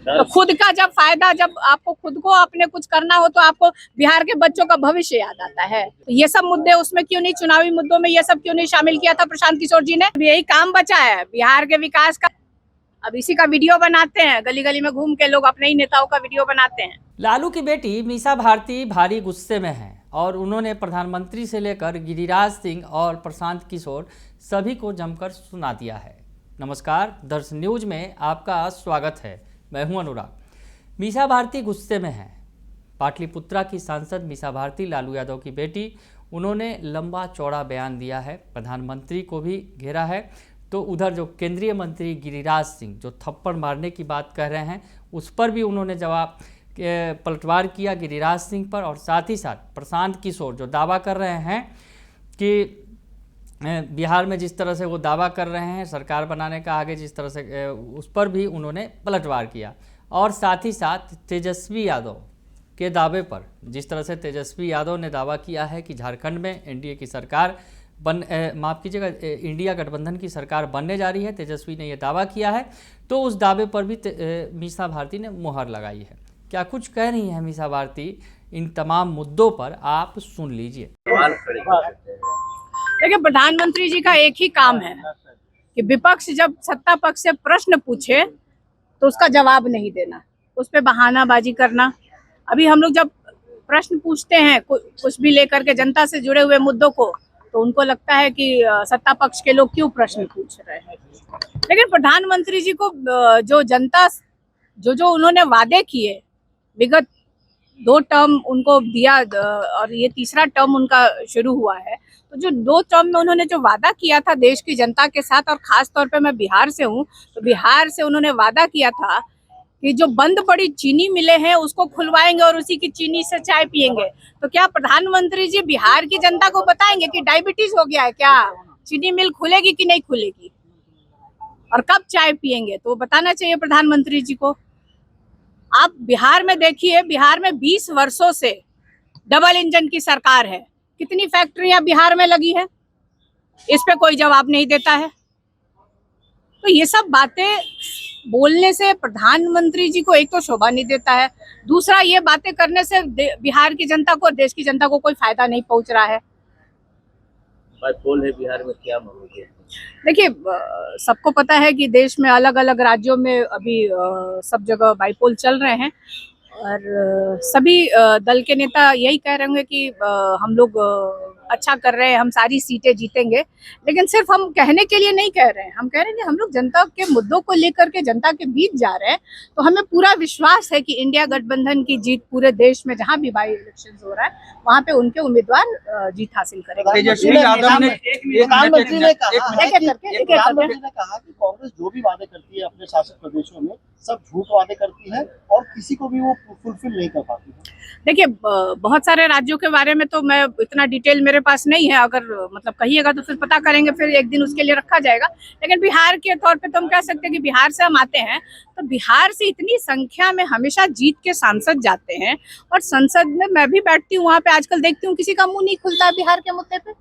तो खुद का जब फायदा, जब आपको खुद को अपने कुछ करना हो तो आपको बिहार के बच्चों का भविष्य याद आता है। तो ये सब मुद्दे उसमें क्यों नहीं, चुनावी मुद्दों में ये सब क्यों नहीं शामिल किया था प्रशांत किशोर जी ने? यही काम बचा है बिहार के विकास का। अब इसी का वीडियो बनाते हैं, गली गली में घूम के लोग अपने ही नेताओं का वीडियो बनाते हैं। लालू की बेटी मीसा भारती भारी गुस्से में हैं और उन्होंने प्रधानमंत्री से लेकर गिरिराज सिंह और प्रशांत किशोर सभी को जमकर सुना दिया है। नमस्कार, दर्श न्यूज में आपका स्वागत है। मैं हूं अनुराग। मीसा भारती गुस्से में हैं। पाटलिपुत्रा की सांसद मीसा भारती लालू यादव की बेटी, उन्होंने लंबा चौड़ा बयान दिया है, प्रधानमंत्री को भी घेरा है। तो उधर जो केंद्रीय मंत्री गिरिराज सिंह जो थप्पड़ मारने की बात कह रहे हैं, उस पर भी उन्होंने जवाब पलटवार किया गिरिराज सिंह पर। और साथ ही साथ प्रशांत किशोर जो दावा कर रहे हैं कि बिहार में जिस तरह से वो दावा कर रहे हैं सरकार बनाने का, आगे जिस तरह से, उस पर भी उन्होंने पलटवार किया। और साथ ही साथ तेजस्वी यादव के दावे पर, जिस तरह से तेजस्वी यादव ने दावा किया है कि झारखंड में एनडीए की सरकार माफ़ कीजिएगा, इंडिया गठबंधन की सरकार बनने जा रही है, तेजस्वी ने यह दावा किया है। तो उस दावे पर भी मीसा भारती ने मुहर लगाई है। क्या कुछ कह रही है मीसा भारती इन तमाम मुद्दों पर, आप सुन लीजिए। देखिए, प्रधानमंत्री जी का एक ही काम है कि विपक्ष जब सत्ता पक्ष से प्रश्न पूछे तो उसका जवाब नहीं देना, उस पर बहानाबाजी करना। अभी हम लोग जब प्रश्न पूछते हैं कुछ भी लेकर के जनता से जुड़े हुए मुद्दों को, तो उनको लगता है कि सत्ता पक्ष के लोग क्यों प्रश्न पूछ रहे हैं। लेकिन प्रधानमंत्री जी को जो जनता जो उन्होंने वादे किए, विगत 2 टर्म उनको दिया और ये तीसरा टर्म उनका शुरू हुआ है, तो जो 2 टर्म में उन्होंने जो वादा किया था देश की जनता के साथ, और खास तौर पे मैं बिहार से हूँ, तो बिहार से उन्होंने वादा किया था कि जो बंद पड़ी चीनी मिलें हैं उसको खुलवाएंगे और उसी की चीनी से चाय पियेंगे। तो क्या प्रधानमंत्री जी बिहार की जनता को बताएंगे कि डायबिटीज हो गया है क्या, चीनी मिल खुलेगी कि नहीं खुलेगी, और कब चाय पियेंगे? तो बताना चाहिए प्रधानमंत्री जी को। आप बिहार में देखिए, बिहार में 20 वर्षों से डबल इंजन की सरकार है, कितनी फैक्ट्रियां बिहार में लगी है, इस पे कोई जवाब नहीं देता है। तो ये सब बातें बोलने से प्रधानमंत्री जी को एक तो शोभा नहीं देता है, दूसरा ये बातें करने से बिहार की जनता को और देश की जनता को कोई फायदा नहीं पहुंच रहा है। बाइपोल है बिहार में, क्या मानोगे? देखिए, सबको पता है कि देश में अलग अलग राज्यों में अभी सब जगह बाइपोल चल रहे हैं, और सभी दल के नेता यही कह रहे होंगे कि हम लोग अच्छा कर रहे हैं, हम सारी सीटें जीतेंगे। लेकिन सिर्फ हम कहने के लिए नहीं कह रहे हैं, हम कह रहे हैं कि हम लोग जनता के मुद्दों को लेकर के जनता के बीच जा रहे हैं। तो हमें पूरा विश्वास है कि इंडिया गठबंधन की जीत पूरे देश में जहां भी बाई इलेक्शन हो रहा है वहां पे उनके उम्मीदवार जीत हासिल करेंगे। प्रधानमंत्री ने कहा कि कांग्रेस जो भी वादे करती है अपने शासित प्रदेशों में, सब झूठ वादे करती है और किसी को भी वो फुलफिल नहीं कर पाती है। देखिए, बहुत सारे राज्यों के बारे में तो मैं इतना डिटेल मेरे पास नहीं है, अगर मतलब कहिएगा तो फिर पता करेंगे, फिर एक दिन उसके लिए रखा जाएगा। लेकिन बिहार के तौर पे तो हम कह सकते हैं कि बिहार से हम आते हैं, तो बिहार से इतनी संख्या में हमेशा जीत के सांसद जाते हैं, और संसद में मैं भी बैठती हूँ, वहाँ पे आजकल देखती हूँ किसी का मुंह नहीं खुलता है बिहार के मुद्दे पे।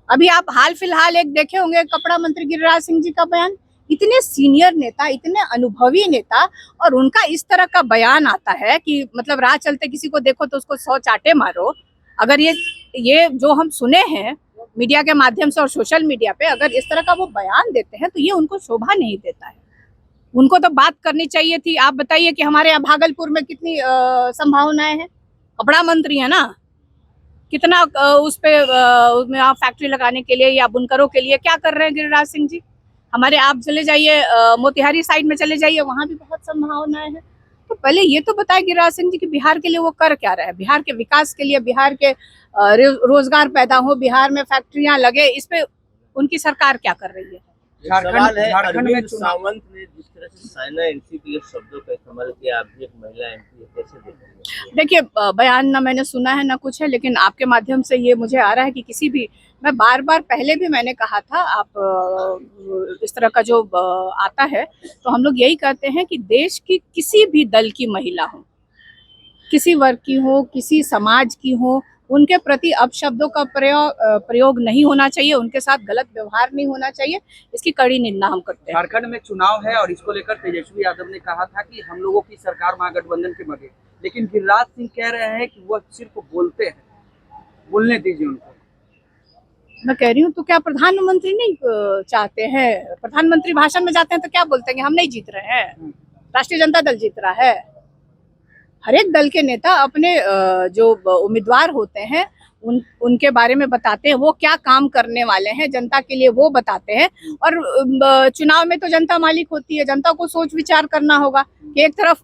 अभी आप हाल फिलहाल एक देखे होंगे कपड़ा मंत्री गिरिराज सिंह जी का बयान, इतने सीनियर नेता, इतने अनुभवी नेता, और उनका इस तरह का बयान आता है कि मतलब राह चलते किसी को देखो तो उसको 100 चाटे मारो। अगर ये जो हम सुने हैं मीडिया के माध्यम से और सोशल मीडिया पे, अगर इस तरह का वो बयान देते हैं तो ये उनको शोभा नहीं देता है। उनको तो बात करनी चाहिए थी। आप बताइए कि हमारे यहाँ भागलपुर में कितनी संभावनाएं हैं, कपड़ा मंत्री है ना, कितना उस पे आप फैक्ट्री लगाने के लिए या बुनकरों के लिए क्या कर रहे हैं गिरिराज सिंह जी। हमारे आप चले जाइए मोतिहारी साइड में चले जाइए, वहां भी बहुत संभावनाएं हैं। तो पहले ये तो बताए गिरिराज सिंह जी कि बिहार के लिए वो कर क्या रहे हैं, बिहार के विकास के लिए, बिहार के रोजगार पैदा हो, बिहार में फैक्ट्रियां लगे, इस पे उनकी सरकार क्या कर रही है। झारखंड में सावंत ने जिस तरह से साइना एनसी शब्दों का इस्तेमाल किया, आप भी एक महिला एमपी, कैसे देखेंगे? देखिए, बयान ना मैंने सुना है ना कुछ है, लेकिन आपके माध्यम से ये मुझे आ रहा है कि किसी भी, मैं बार बार पहले भी मैंने कहा था, आप इस तरह का जो आता है तो हम लोग यही कहते हैं कि देश की किसी भी दल की महिला हो, किसी वर्ग की हो, किसी समाज की हो, उनके प्रति अपशब्दों का प्रयोग नहीं होना चाहिए, उनके साथ गलत व्यवहार नहीं होना चाहिए। इसकी कड़ी निंदा हम करते हैं। झारखंड में चुनाव है और इसको लेकर तेजस्वी यादव ने कहा था कि हम लोगों की सरकार महागठबंधन के बगैर, लेकिन गिरिराज सिंह कह रहे हैं कि वह सिर्फ बोलते हैं, बोलने दीजिए उनको। मैं कह रही हूँ तो क्या प्रधानमंत्री नहीं चाहते हैं? प्रधानमंत्री भाषण में जाते हैं तो क्या बोलते हैं कि हम नहीं जीत रहे हैं, राष्ट्रीय जनता दल जीत रहा है। हर एक दल के नेता अपने जो उम्मीदवार होते हैं उनके बारे में बताते हैं, वो क्या काम करने वाले हैं जनता के लिए वो बताते हैं। और चुनाव में तो जनता मालिक होती है, जनता को सोच विचार करना होगा कि एक तरफ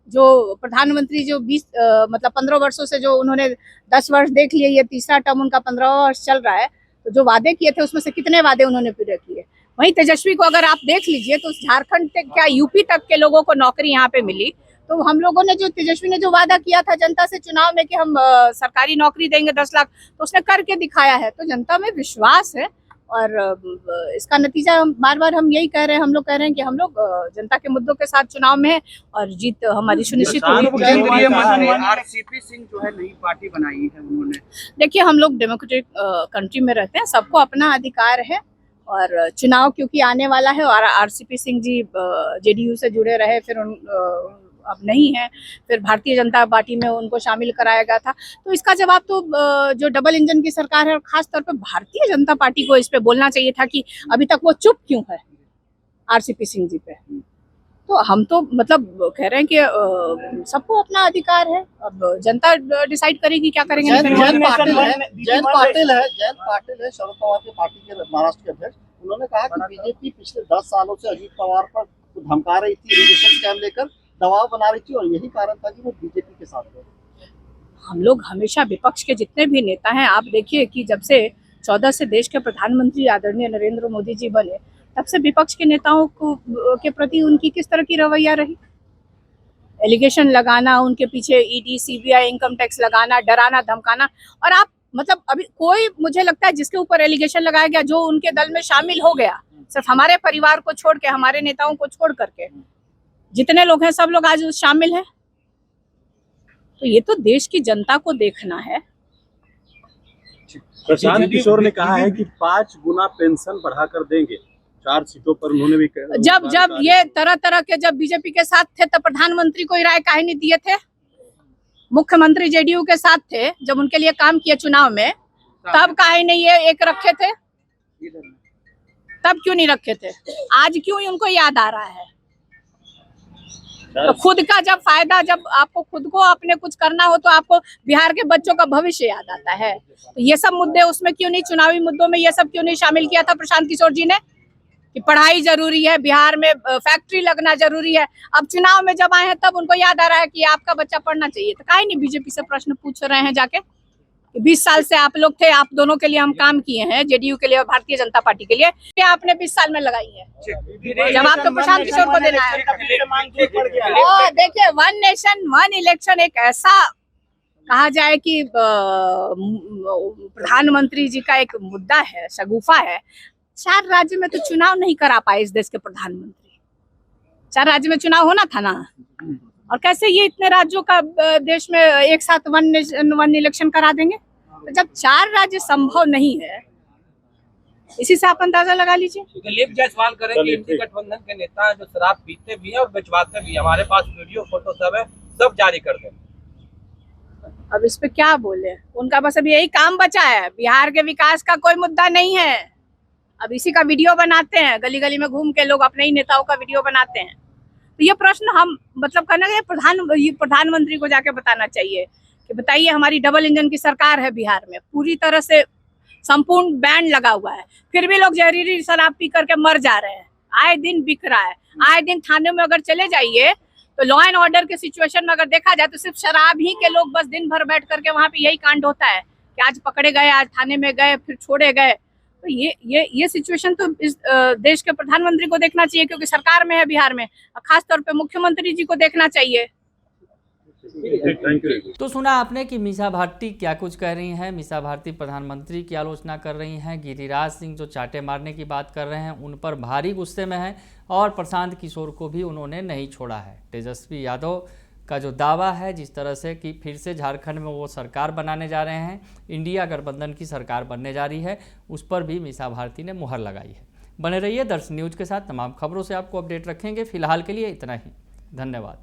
जो प्रधानमंत्री जो 15 वर्षों से जो उन्होंने 10 वर्ष देख लिए, ये तीसरा टर्म उनका 15वां वर्ष चल रहा है, तो जो वादे किए थे उसमें से कितने वादे उन्होंने पूरे किए। वहीं तेजस्वी को अगर आप देख लीजिए तो झारखंड से क्या यूपी तक के लोगों को नौकरी यहाँ पे मिली। तो हम लोगों ने जो तेजस्वी ने जो वादा किया था जनता से चुनाव में कि हम सरकारी नौकरी देंगे 10 लाख, तो उसने करके दिखाया है। तो जनता में विश्वास है और इसका नतीजा बार बार हम यही कह रहे हैं, हम लोग कह रहे हैं कि हम लोग जनता के मुद्दों के साथ चुनाव में है और जीत हमारी सुनिश्चित हुई। केंद्रीय मंत्री आरसीपी सिंह जो है नई पार्टी बनाई है उन्होंने। देखिए हम लोग डेमोक्रेटिक कंट्री में रहते हैं, सबको अपना अधिकार है और चुनाव क्योंकि आने वाला है और आरसीपी सिंह जी जेडीयू से जुड़े रहे, फिर अब नहीं है, फिर भारतीय जनता पार्टी में उनको शामिल कराया गया था। तो इसका जवाब तो जो डबल इंजन की सरकार है और खास तौर पे भारतीय जनता पार्टी को इस पे बोलना चाहिए था कि अभी तक वो चुप क्यों है आरसीपी सिंह जी पे। तो हम तो कह रहे हैं कि सबको अपना अधिकार है, अब जनता डिसाइड करेगी क्या करेंगे। जयंत पाटिल है शरद पवार की पार्टी के महाराष्ट्र के अध्यक्ष। उन्होंने कहा कि बीजेपी पिछले 10 सालों से अजीत पवार पर धमका रही थी, इरिगेशन स्कैम लेकर दबाव बना रही थी और यही कारण था कि वो बीजेपी के साथ थे। हम लोग हमेशा विपक्ष के जितने भी नेता हैं, आप देखिए कि जब से 14 से देश के प्रधानमंत्री आदरणीय नरेंद्र मोदी जी बने, तब से विपक्ष के नेताओं को के प्रति उनकी किस तरह की रवैया रही। एलिगेशन लगाना, उनके पीछे ईडी सीबीआई इनकम टैक्स लगाना, डराना धमकाना। और आप अभी कोई, मुझे लगता है जिसके ऊपर एलिगेशन लगाया गया, जो उनके दल में शामिल हो गया, सिर्फ हमारे परिवार को छोड़ के, हमारे नेताओं को छोड़ करके जितने लोग हैं सब लोग आज शामिल हैं। तो ये तो देश की जनता को देखना है। प्रशांत किशोर ने कहा है कि 5 गुना पेंशन बढ़ाकर देंगे, 4 सीटों पर उन्होंने भी जब ये तरह तरह के जब बीजेपी के साथ थे तो प्रधानमंत्री को राय काहे नहीं दिए थे? मुख्यमंत्री जेडीयू के साथ थे, जब उनके लिए काम किए चुनाव में, तब काहे नहीं ये एक रखे थे? तब क्यों नहीं रखे थे? आज क्यों उनको याद आ रहा है? तो खुद का जब फायदा, जब आपको खुद को अपने कुछ करना हो तो आपको बिहार के बच्चों का भविष्य याद आता है। तो ये सब मुद्दे उसमें क्यों नहीं, चुनावी मुद्दों में ये सब क्यों नहीं शामिल किया था प्रशांत किशोर जी ने कि पढ़ाई जरूरी है, बिहार में फैक्ट्री लगना जरूरी है। अब चुनाव में जब आए हैं तब उनको याद आ रहा है कि आपका बच्चा पढ़ना चाहिए। तो काहे नहीं बीजेपी से प्रश्न पूछ रहे हैं जाके? 20 साल से आप लोग थे, आप दोनों के लिए हम काम किए हैं, जेडीयू के लिए और भारतीय जनता पार्टी के लिए। क्या आपने 20 साल में लगाई है? जवाब तो प्रशांत किशोर को देना है। और देखिए, 1 नेशन 1 इलेक्शन एक ऐसा कहा जाए कि प्रधानमंत्री जी का एक मुद्दा है, शगुफा है। 4 राज्य में तो चुनाव नहीं करा पाए इस देश के प्रधानमंत्री। 4 राज्य में चुनाव होना था ना, और कैसे ये इतने राज्यों का देश में एक साथ 1 नेशन 1 इलेक्शन करा देंगे? तो जब 4 राज्य संभव नहीं है, इसी से आप अंदाजा लगा लीजिए। दिलीप जायसवाल करें कि इंडी गठबंधन के नेता जो शराब पीते भी हैं और बेचवाते भी हैं, हमारे पास वीडियो फोटो सब है, सब जारी कर दें। अब इस पे क्या बोले? उनका बस अभी यही काम बचा है, बिहार के विकास का कोई मुद्दा नहीं है। अब इसी का वीडियो बनाते हैं, गली गली में घूम के लोग अपने ही नेताओं का वीडियो बनाते हैं। तो ये प्रश्न हम करना चाहिए प्रधानमंत्री को जाके बताना चाहिए कि बताइए, हमारी डबल इंजन की सरकार है बिहार में, पूरी तरह से संपूर्ण बैन लगा हुआ है, फिर भी लोग जहरीली शराब पी करके मर जा रहे हैं, आए दिन बिक रहा है। आए दिन थाने में अगर चले जाइए तो लॉ एंड ऑर्डर के सिचुएशन में अगर देखा जाए तो सिर्फ शराब ही के लोग बस दिन भर बैठ करके वहां पे यही कांड होता है कि आज पकड़े गए, आज थाने में गए, फिर छोड़े गए। तो ये सिचुएशन तो इस देश के प्रधानमंत्री को देखना चाहिए, क्योंकि सरकार में है बिहार में, और खास तौर पे मुख्यमंत्री जी को देखना चाहिए। तो सुना आपने कि मीसा भारती क्या कुछ कह रही हैं। मीसा भारती प्रधानमंत्री की आलोचना कर रही हैं, गिरिराज सिंह जो चाटे मारने की बात कर रहे हैं उन पर भारी गुस्से में हैं, और प्रशांत किशोर को भी उन्होंने नहीं छोड़ा है। तेजस्वी यादव का जो दावा है, जिस तरह से कि फिर से झारखंड में वो सरकार बनाने जा रहे हैं, इंडिया गठबंधन की सरकार बनने जा रही है, उस पर भी मीसा भारती ने मुहर लगाई है। बने रहिए दर्शन न्यूज के साथ, तमाम खबरों से आपको अपडेट रखेंगे। फिलहाल के लिए इतना ही, धन्यवाद।